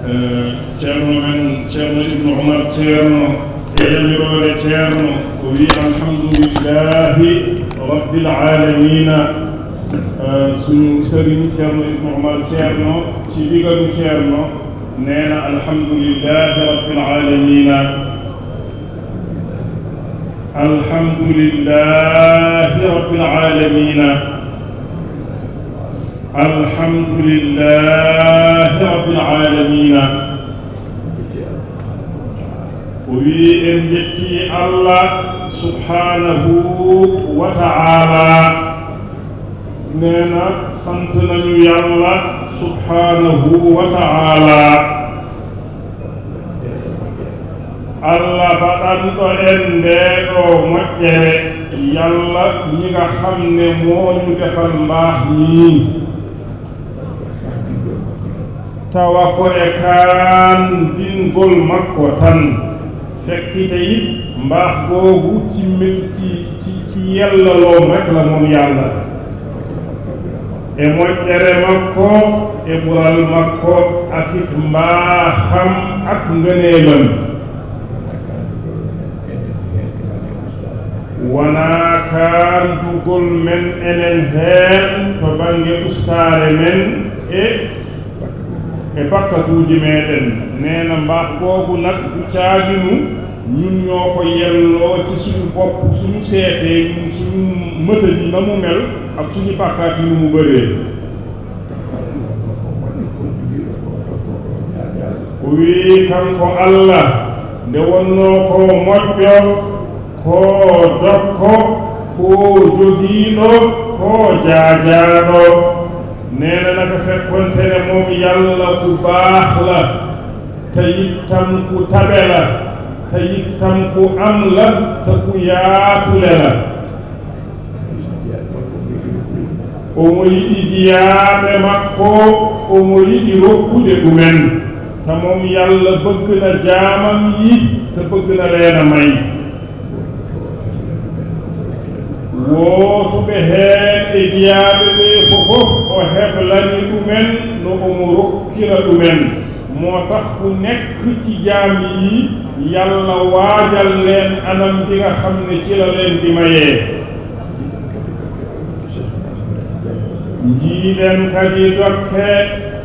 ceerno men ceerno ibnu umar ceerno e yamirore ceerno o wi alhamdulillahi rabbil alamina suñu sëriñ ceerno ibnu umar ceerno ci digalu ceerno nee na alhamdulillahi rabbil alamina alhamdulillahi rabbil alamina alhamdulillahi rabbil alamina wi en jetti allah subhanahu wa ta'ala neena sant nañu yàlla subhanahu wa ta'ala allah baɗanɗo en ndeɗo moƴƴere yàlla ñi nga xam ne moo ñu defal mbaax ñii tawa ko e kaan dingol makko tan fekkite it mbaax googu ci yellaloom rek la moom yàlla e moƴƴere makko e ɓural makko ak it mbaaxam ak ngëneelam wonaa kaandugol men enen heen to bange ustaare men e bakkatuuji meɗen neena mbaax googu nag du caaginu ñun ñoo ko yelloo ci suñu bopp suñu seetee ñun suñu mëtëji na mu mel ak suñu bàkkaat yi nu mu bëree wii kanko allah nde wonnoo ko moƴƴo ko dokko ko jogiiɗo ko jaajaaɗo neena naka fekkontene moom yàlla ku baax la te itam ku tabe la te itam ku am la te ku yaatule la omo yiɗi jiyaaɓe makko omo yiɗi rokkude ɗumen te moom yàlla bëgg na jaamam yi te bëgg na leen a may wootuɓe heen e jiyaaɓe ɓe fof o heblani ɗumen no omo rokkira ɗumen moo tax ku nekk ci jaam yi yàlla waajal leen anam bi nga xam ne ci la leen di mayee njiiɗen kadi dokke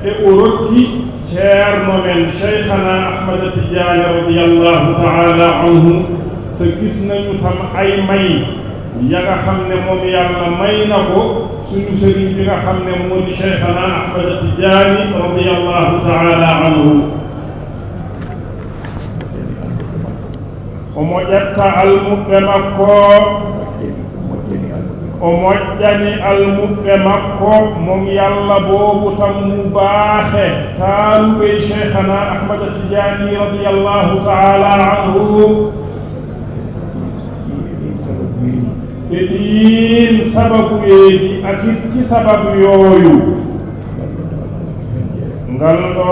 e o rokki ceerno men cheikhana ahmada tidiane radiallahu taala anhu te gis nañu tam ay may ya nga xam ne moom yàlla may na ko suñu sëriñ bi nga xam ne moo di cheikhana ahmada tidiane radiallahu taala anhu o moƴƴatta almuɓɓe makko o moƴƴani almuɓɓe makko moom yàlla boobu tam mu baaxe taaluɓe cheikhana ahmada tidiane radiallahu taala anhu e ɗiin sababuyeeji akit ci sababu yooyu ngal ɗo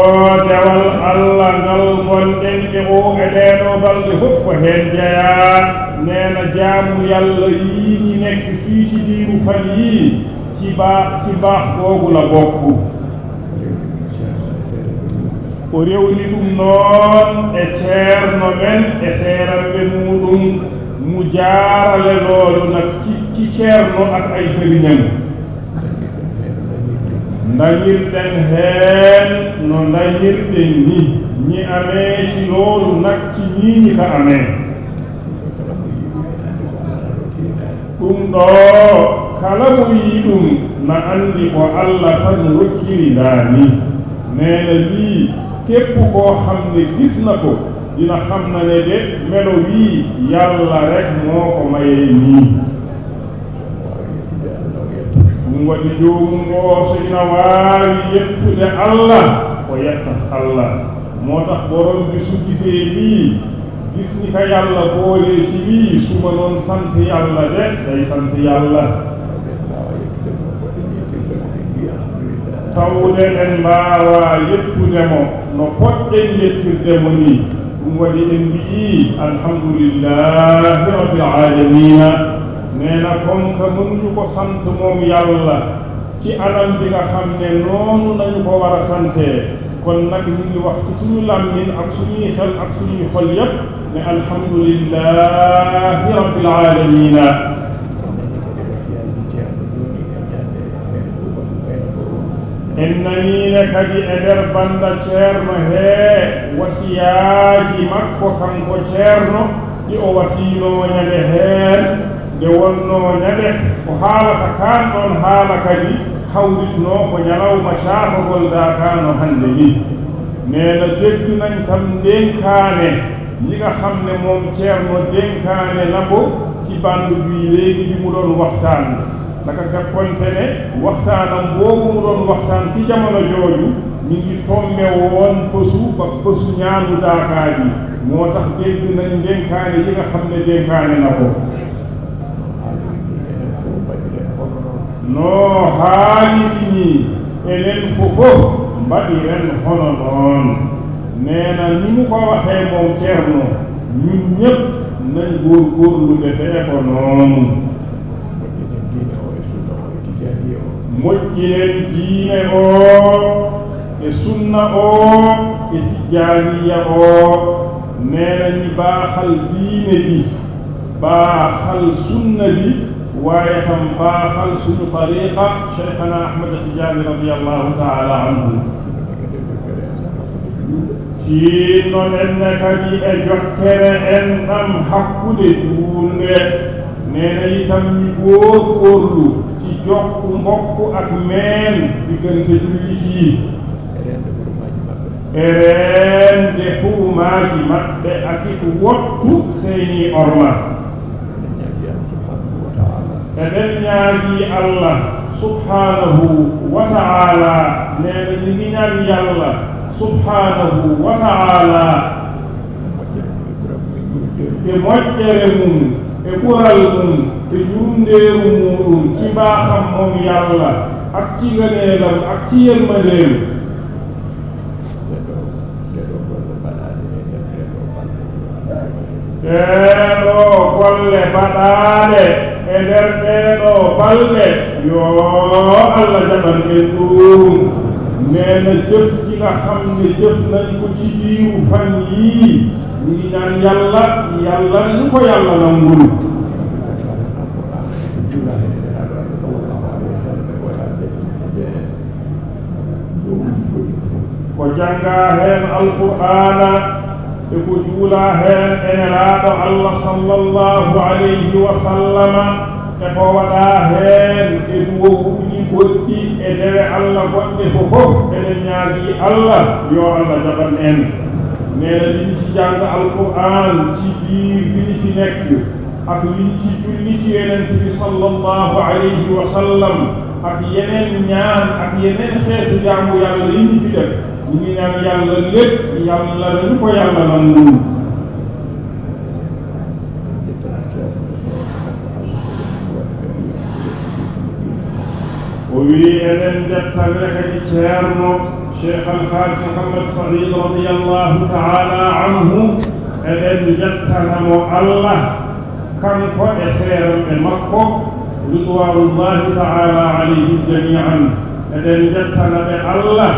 dewal allah ngal gonɗen e o e ɗeɗo balɗe fof ko heen jeyaa neena jaamu yàlla yii ñi nekk fii ci diiru fan yii ci baax googu la bokk o rewni ɗum noon e ceerno men e seeranɓe muɗum mu jaarale loolu nag ci ceerno ak ay sëriñam ndañirɗen heen no ndañirɗen ni ñi amee ci loolu nag ci ñii ñi ka amee ɗum ɗo kala mo yii ɗum na anndi ko allah tan rokkirindaa ni neena lii képp koo xam ne gis na ko dina xam na ne de melo wii yàlla rek moo ko mayee nii ɗum waɗi joomu ngoo so ina waawi yettude allah o yettat allah moo tax borom bi su gisee lii gis ni ka yàlla boolee ci lii suma noon sant yàlla de day sant yàlla tawde en mbaawaa yettude mo no poɗɗen yettirde mo nii ɗum waɗi en mbi'ii alhamdulillahi rabbil alamina neena comme que mënuñu ko sant moom yàlla ci anam bi nga xam ne noonu nañu ko war a santee kon nag ñu ngi wax ci suñu làmmiñ ak suñuy xel ak suñuy xol yépp ne alhamdulillahi rabbil alamin innani kadi eder banda ceerno he wasiyaaji makko kanko ceerno ɗi o wasiino ñande heen nde wonno ñande ko haalata kaan ɗon haala kadi hawritno ko ñalawma caafagol daakano hannde ni neena dégg nañ tam dénkaane li nga xam ne moom ceerno dénkaane na ko ci bandu bi léegi bi mu doon waxtaan naka fekkonte ne waxtaanam boobu mu doon waxtaan ci jamono jooju mi ngi tombe woon pësu ñaanu daakaar yi moo tax dégg nañ dénkaane yi nga xam ne dénkaane na ko noo haaliri ni enen fofof mbaɗiren hono noon neena ni mu ko waxee moom ceerno ñun ñëpp nañ góorgóorlu defee ko noonu moƴƴinen diine o e sunna o e tijjaaniya o neena ñi baaxal diine ji baaxal sunna bi waaye tam baaxal suñu tariqa cheikhana ahmad tijaani radiallahu taala anhu ciinno nenne kadi e jokkere en ɗam hakkude duunde neena yitam ñi góorgóorlu ci jokku mbokku ak meen diggante jullit yi e reende hurumaaji maɓɓe ak it wottu seeni orma eɗen ñaagi allah subhanahu wa ta'ala neena ñi ngi ñaan yàlla subhanahu wa ta'ala e moƴƴere mum e ɓural mum e jurundeeru muɗum ci mbaaxam moom yàlla ak ci ngëneelam ak ci yërmandeem ɗeeɗo golle baɗaaɗe e nder ɗeeɗo balɗe yo allah jaɓan en ɗum neena jëf ji nga xam ne jëf nañ ko ci biiru fan yii ñu ngi ñaan yàlla ñu ko yàlla nangul ko janngaa heen alqur'ana e ko juulaa heen enelaaɗo allah sallallahu alayhi wa sallama e ko waɗaa heen e duwowuuji goɗɗi e dewe allah goɗɗe fofof eɗen ñaagii allah yo allah jaɓan en neena liñ ci jàng alqur'an ci biir bi ñu fi nekk ak liñ ci julli ci yonent bi sallallahu alayhi wa sallam ak yeneen ñaan ak yeneen xeetu jaamu yàlla yi ñu fi def ñu ngi ñaan yàlla lépp yàlla nañu ko yàlla nangul o wii eɗen jettane kadi ceerno cheikh alhaji mouhammad saïd radiallahu taala anhu eɗen jettanamo allah kanko e seeramɓe makko ridwanullahi taala alayhim jamian eɗen jettana ɓe allah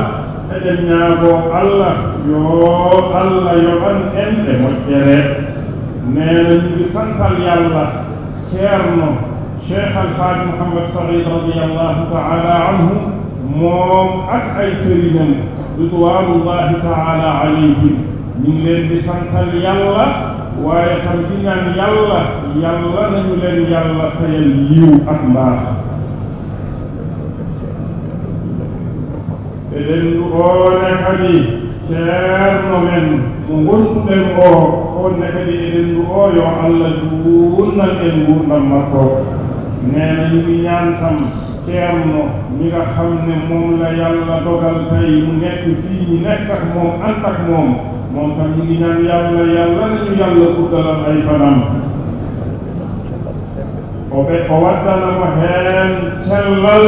eɗen ñaago allah yo allah yoɓan en e moƴƴere neena ñi ngi santal yàlla ceerno cheikh alhaji mouhammad saïd radiallahu taala anhu moom ak ay sëriñam ridwanullahi taala alayhim ñu ngi leen di santal yàlla waaye tam di ñaan yàlla nañu leen yàlla fayal yiw ak mbaax eɗen ndu'oone kadi ceerno men mo gonɗuɗen o onne kadi eɗen ndu'o yo allah duunnal en nguurdam makko neena ñu ngi ñaan tam ceerno ñi nga xam ne moom la yàlla dogal tey mu nekk fii ñi nekk ak moom ànd ak moom tam ñu ngi ñaan yàlla nañu yàlla guddalam ay fanam o waddanamo heen cellal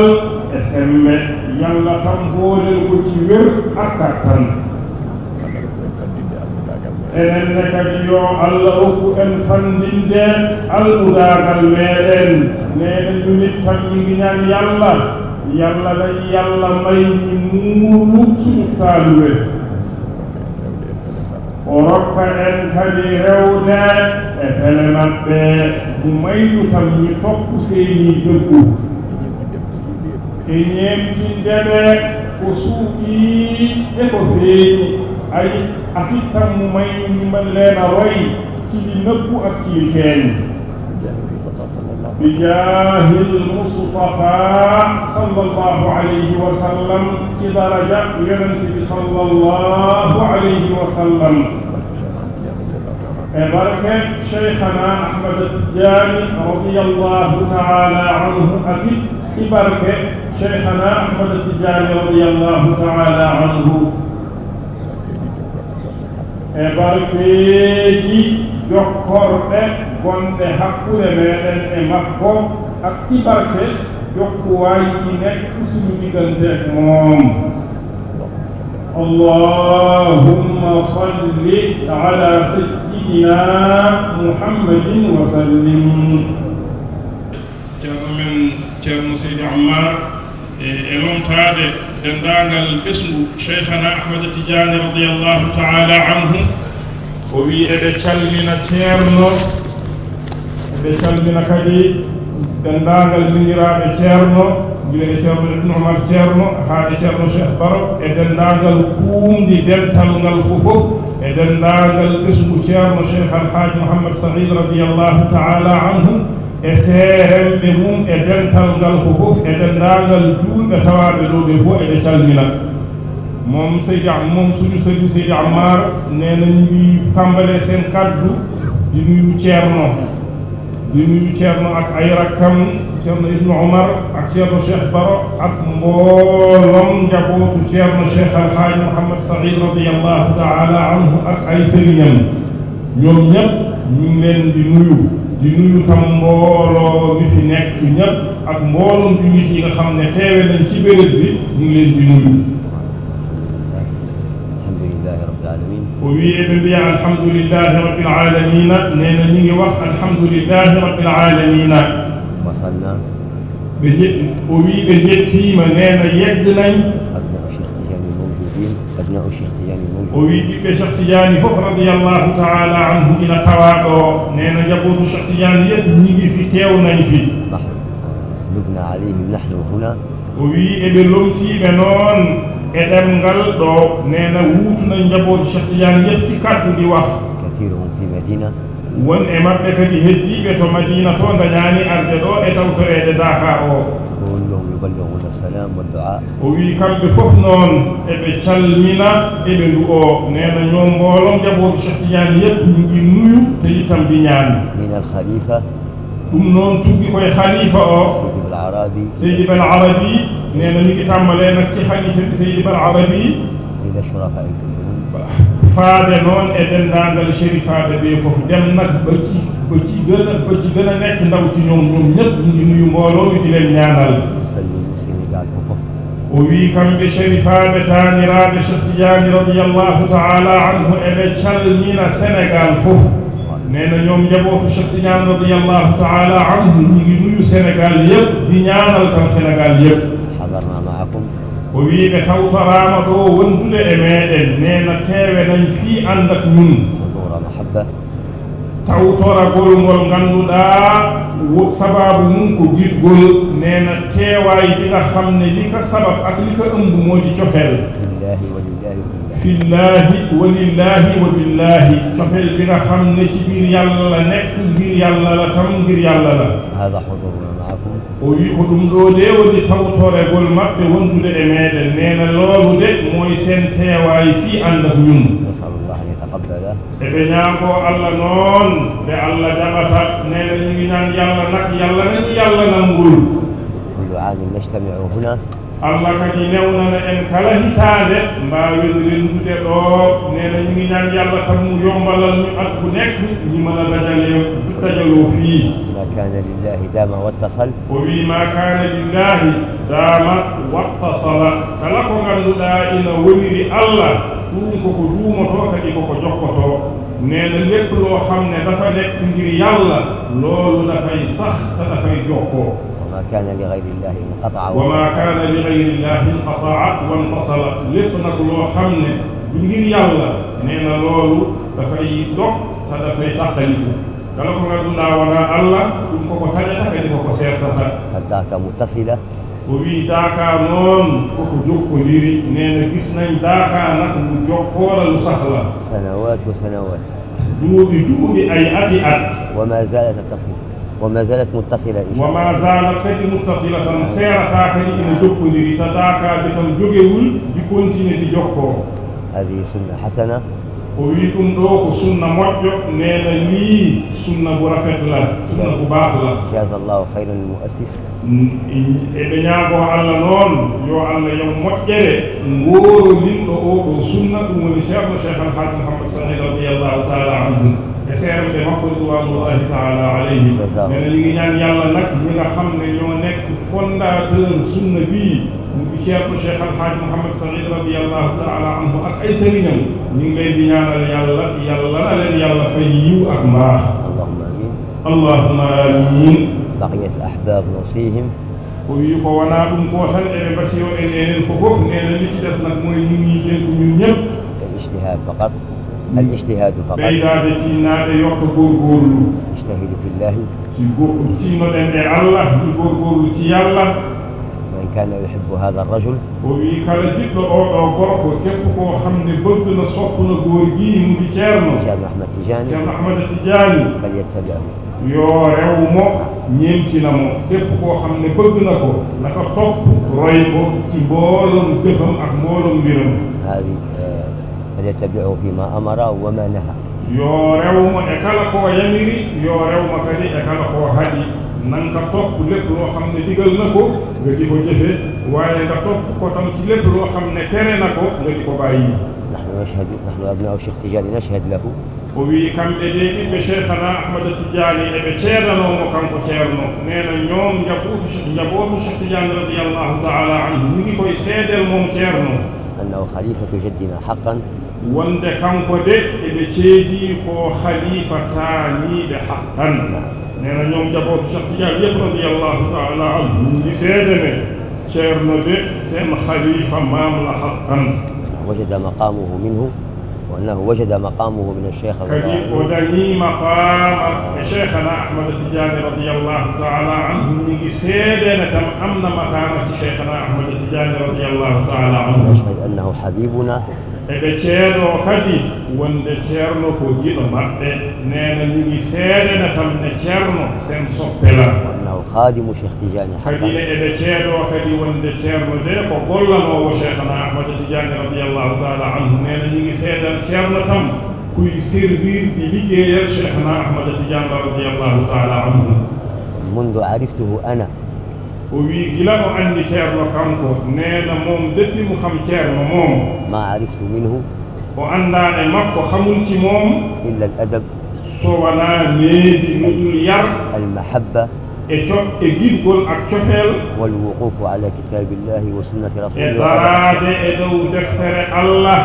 e sembe yàlla tam boolel ko ci wér ak kattan enen ne kadi yo allah hokku en fandinde almudaagal meeɗen neena ñu nit tam ñi ngi ñaan yàlla yàlla na yàlla may ñi muuru suñu taalube o rokka en kadi rewde e pele maɓɓe mo maynu tam ñi topp seeni dëggu e ñeemtindeɓe ko suuɓi e ko feeñi ay afittan mo maynu ñiman leena roy cili nëbbu ak cili feeñ بجاه المصطفى صلى الله عليه وسلم في درجة ينتهي صلى الله عليه وسلم بركة شيخنا أحمد التجاني رضي الله تعالى عنه أكيد في بركة شيخنا أحمد التجاني رضي الله تعالى عنه بركة jokkorɗe gonɗe hakkude meɗen e makko ak ci barke jokkuwaay yi nekk suñu diggante ak moom allahumma salli ala sayyidina muhammadin wa sallim ceerno men ceerno seydi ammar e lomtade dendagal ɓesngu cheikhana ahmada tidiane radiallahu taala anhu o wi eɓe calmina ceerno eɓe calmina kadi denndaangal miñiraaɓe ceerno gila e ceerno ibnu omar ceerno haa e ceerno cheikh baro e denndaangal kuumdi dental ngal fof e denndaangal ɓesngu ceerno cheikh alhaaji mouhammad sahid radiallahu taala anhu e seeremɓe mum e dental ngal fof e denndaangal juulɓe tawaaɓe ɗo ɓe fof eɓe calmina moom Seydi moom suñu sëriñ Seydi Ammar nee na ñu ngi tàmbalee seen kàddu di nuyu Ceerno ak ay rakkam Ceerno Ibnu Omar ak Ceerno Cheikh Baro ak mboolom njabootu Ceerno Cheikh Alhaaji Mouhammad Saïd radiyallahu taala anhu ak ay sëriñam ñoom ñëpp ñu ngi leen di nuyu tam mbooloo mi fi nekk ñëpp ak mbooloom jullit yi nga xam ne teewe nañ ci béréb bi ñu ngi leen di nuyu وبي بيا الحمد لله رب العالمين نينا نيجي وقت الحمد لله رب العالمين وصلنا وبي بجتي من نينا يجنا أبناء شيخ تجاني موجودين وبي بشيخ تجاني فوق رضي الله تعالى عنه إلى تواقع نينا جبوت شيخ تجاني نيجي في تيو نيفي نبنى عليهم نحن هنا وبي بلومتي بنون edem ngal do neena wutuna njaboot Cheikh Tidiane yépp ci kaddu di wax كثيرهم في مدينة won e mabbe kadi heddibe to Madina to dañani arde do e tawtorede Dakar o كلهم يبلغون السلام والدعاء o wi kambe fof non e be calmina e be ndu o neena ñom mbolom njaboot Cheikh Tidiane yépp ñu ngi nuyu te itam di ñaan من الخليفة dum non tuggi koy khalifa o Seydi Bal Arabi neena mi ngi tambale nak ci khalifa bi Seydi Bal Arabi إلى الشرفاء كلهم faade noon e denndaangal chérifaade ɓe fof dem nag ba ci gën a nekk ndaw ci ñoom ñëpp ñu ngi nuyu mbooloo mi di leen ñaanal o wii kamɓe chérifaɓe taaniraaɓe Cheikh Tidiane radiyallahu taala anhu eɓe calmina Sénégal fof nee na ñoom njabootu Cheikh Tidiane radiyallahu taala anhu ñu ngi nuyu Sénégal yëpp di ñaanal tam Sénégal yëpp o wi ɓe tawtorama ɗo wondude e meɗen nena teewe nañ fii ànd ak ñun tawtoragol ngol ngannduɗa sababu mum ko giɗgol nena teewaay bi nga xam ne li ka sabab ak li ka ëmb moo di cofeel fillahi walillahi wa billahi cofeel bi nga xam ne ci biir yàlla la nekk ngir yàlla la tam ngir yàlla la o wi ko ɗum ɗo de woni tawtoregol maɓɓe wondude e meɗen nena loolu de mooy seen teewaay fii ànd ak ñun eɓe ñaako Allah noon nde Allah jaɓata nena ñu ngi ñaan yàlla nak yàlla nañu yàlla nangul Allah kadi newnana en kala hitaade mbaawen rendude ɗo nena ñu ngi ñaan yàlla tam mu yombalal ñu at bu nekk ñi mën a dajaloo fii كان لله دام واتصل وبما كان لله دام واتصل kala ko ganduɗa ina woniri Allah ɗum koko duumoto kadi koko jokkoto neena lépp loo xam ne dafa nekk ngir yàlla loolu dafay sax te dafay jokkoo وما وما كان لغير الله انقطع وما كان لغير الله انقطع وانفصل lépp nag loo xam ne du ngir yàlla nee na loolu dafay dog te dafay tàqaliku kala ko ganduɗa wona Allah ɗum koko taƴata kadi koko sertata هداك متصلة o wi daaka noon koko jokkodiri nee na gis nañ daaka nag mu jokkoola lu sahla سنوات وسنوات duuɓi ay ati at وما زالت تتصل وما زالت متصلة إن شاء الله. وما زالت kadi muttasilatan seerata kadi ina jokkodiri ta daakaaɓe tan jogewul di continue di jokkoo هذه سنة حسنة o wi ɗum ɗo ko sunna moƴƴo nee na lii sunna bu rafet la sunna bu baax la جزا الله خيرا المؤسس eɓe ñaagoo Allah noon yo Allah yo moƴƴere ngoorolilɗo oɗo sunna ɗum woni ceerno cheikh alhaji mouhammad sahid radiallahu taala anhu e seerede makko ridwanullahi taala alayhi nena ñi ngi ñaan yàlla nag ñi nga xam ne ñoo nekk fondateur sunna bii mu di ceerno cheikh alhaji mouhammad sahid radiallahu taala anhu ak ay sëriñam ñi ngi leen di ñaanal yàlla yàlla na leen yàlla fay yiw ak mbaax اللهم آمين. allahumma amin بقية الأحباب نوصيهم ko wi ko wonaa ɗum ko tan eɓe mbasiyo en enen fofof nena li ci des nag mooy ñu ngi dénku ñun ñëpp الاجتهاد فقط الاجتهاد فقط ɓeydaade tinnaade yokka góorgóorlu اجتهدوا في الله tiinoɗen e Allah ɗi góorgóorlu ci yàlla وإن كان يحب هذا الرجل o wi kala jiɗɗo oɗo gorko képp koo xam ne bëgg na sopp na góor gii mu di ceerno شيخ أحمد تجاني ceerno ahmada tidiani فليتبعه yoo rew mo ñeemtina mo képp koo xam ne bëgg na ko naka topp roy ko ci mbooloom jëfam ak mbooloom mbiram هذه فليتبعه فيما أمر وما نهى yoo rew mo e kala koo yamiri yoo rew ma kadi e kala koo haɗi nan ka topp lépp loo xam ne digal na ko nga di ko jëfe waaye nga topp ko tam ci lépp loo xam ne tere na ko nga di ko bàyyi نحن أبناء الشيخ تجاني نشهد له o wi kamɓe de ɓiɓɓe cheikhana ahmada tidiani eɓe ceedanoomo kanko ceerno nee na ñoom njabootu cheikh tidiani radiallahu taala anhu ñu ngi koy seedel moom ceerno أنه خليفة جدنا حقا wonde kanko de eɓe ceedii ko khalifa taaniiɓe haqqan nee na ñoom njabootu cheikh tidiani yëpp radiallahu taala anhu ñu ngi seede ne ceerno de seen khalifa maam la haqqan وجد مقامه منه وأنه وجد مقامه من الشيخ kadi o dañii maqama e cheikhana ahmada tidiani radiallahu taala anhu ñi ngi seedene tam am na maqama ci cheikhana ahmada tidiani radiallahu taala anhu نشهد أنه حبيبنا eɓe ceedoo kadi wonde ceerno ko giɗo maɓɓe nee na ñi ngi seedene tam ne ceerno sen soppe la وأنه خادم شيخ تجاني kadi حقا ne eɓe ceedoo kadi wonde ceerno de ko gollanoowo cheikhana ahmada tidiani radiallahu taala anhu nee na ñi ngi seedan ceerno tam kuy servir di liggéeyal cheikhana ahmada tidiani radiallahu taala anhu منذ عرفته أنا o wi gila o anndi ceerno kanko nee na moom depuis mu xam ceerno moom ما عرفت منه o anndaane makko xamul ci moom إلا الأدب so wonaa needi nuɗul yar المحبة e giɗgol ak cofeel والوقوف على كتاب الله وسنة e رسوله daraade e dow deftere Allah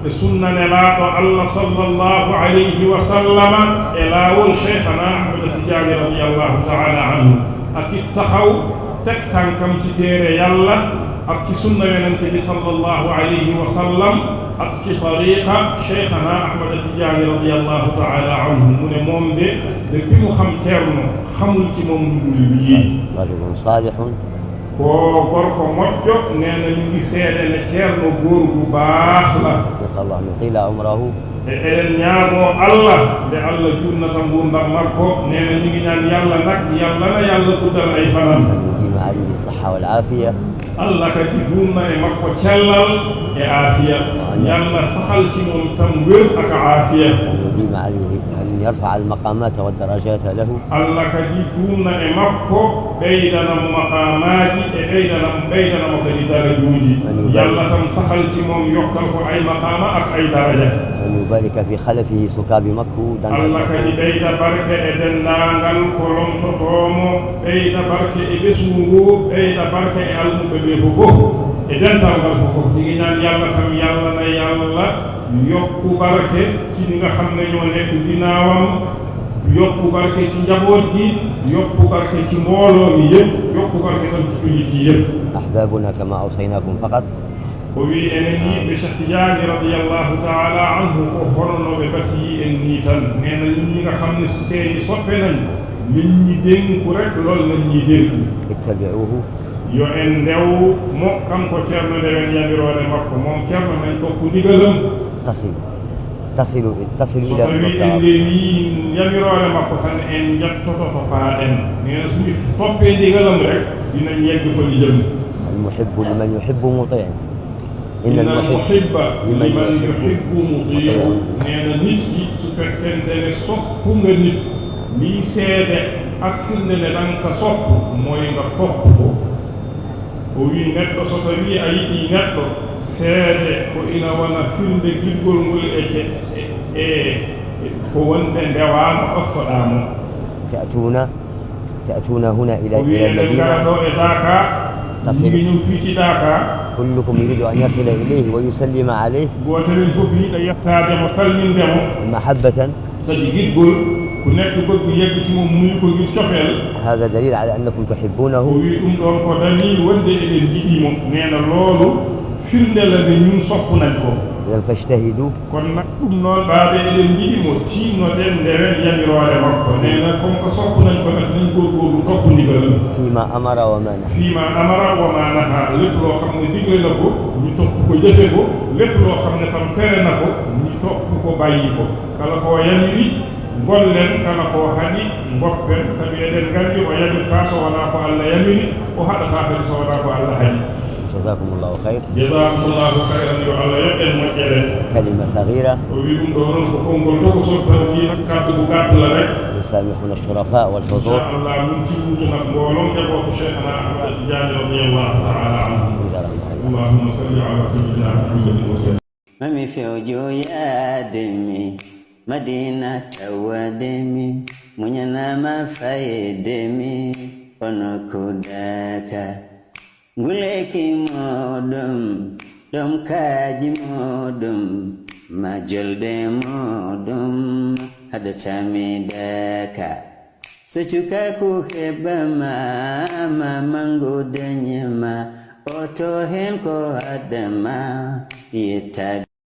e sunna nelaaɗo Allah sallallahu alayhi wa sallama e laawol cheikhana ahmada tidiani radiallahu taala anhu ak it taxaw teg tànkam ci téere yàlla ak ci sunna yonente bi sallallahu alayhi wa sallam ak ci tariqa cheikhana ahmada tidiani radiallahu taala anhu mu ne moom de depuis mu xam ceerno xamul ci moom lu dul lii رجل صالح koo gor ko moƴƴo nee na ñu ngi seede ne ceerno góor gu baax la نسأل الله أن يطيل عمره e eɗen ñaagoo Allah nde Allah junnata nguurdam makko nee na ñu ngi ñaan yàlla nag yàlla na yàlla guddal ay fanam أن يديم عليه الصحة والعافية Allah kadi duumna e makko cellal e aafiya yàlla saxal ci moom tam wér ak aafiya أن يديم عليه أن يرفع المقامات والدرجات له Allah kadi duumna e makko ɓeydanamo maqamaaji e ɓeydanamo kadi darajuuji yàlla tam saxal ci moom yokkal ko ay maqama ak ay daraja أن يبارك في خلفه سكاب مكة Allah kadi ɓeyda barke e denndaangal ko lomtotoomo ɓeyda barke e ɓesngu ngu ɓeyda barke e almuɓe ɓe fofof e dental ngal fofof ɗi ngi ñaan yàlla tam yàlla na yàlla yokku barke ci ñi nga xam ne ñoo nekk ginnaawam yokku barke ci njaboot gi yokku barke ci mbooloo mi yëpp yokku barke tam ci jullit yi yëpp. أحبابنا كما أوصيناكم فقط. o wi enen ni ɓe Cheikh Tidiane radiyallahu taala anhu ko honnoɓe basi yi en ni tan nee na ñi nga xam ne seeni soppe nañ min ñi dénku rek loolu lañ ñi dénku. ittabi'uhu. yo en ndew mo kanko ceerno ndewen yamirore makko moom ceerno men topp ndigalam. tasilu ila so tawi en ndewi yamirore makko tan en jettoto to paaɗen nee na suñu toppee ndigalam rek dinañ yegg fa ñu jëm. المحب لمن يحب مطيع. إن المحب لمن يحب مطيع. nee na nit ki su fekkente ne sopp nga nit liy seede ak firnde ne danga ka sopp mooy nga topp ko. o wi neɗɗo so tawi a yiɗi neɗɗo seede ko ina wona firnde giɗgol ngol e ko wonde ndewama ɗoftoɗamo. تأتون هنا إلى المدينة. كلكم يريد أن يصل إليه ويسلم عليه محبة. هذا دليل على أنكم تحبونه. إذن فاجتهدوا. فيما أمر وما نهى. lépp loo xam ne digle na ko ñu topp ko jëfe ko lépp loo xam ne tam tere na ko ñu topp ko bàyyi ko kala ko yamiri gollen kala ko hani ngoppen sabi eɗen nganndi o yamirta so wonaa ko Allah yamiri o haɗata kadi so wonaa ko Allah hani. جزاكم الله خير. جزاكم الله خيرا yo Allah yoɓɓen moƴƴere. كلمة صغيرة. o wi ɗum ɗo noon ko konngol to ko sottani kaddu ko gàtt la rek. يسامحنا الشرفاء والحضور. إن شاء الله من تيجي مقبولون يبقى شيخنا أحمد التجاني رضي الله تعالى عنه. اللهم صل على سيدنا محمد وسلم. مامي في وجوه آدمي مدينة ودمي منينا ما فايدمي ونكوداكا غليكي مودم دم كاجي مودم ما جلد مودم هذا سامي داكا secuka ku heba ma mango danyama oto hen ko adama yeta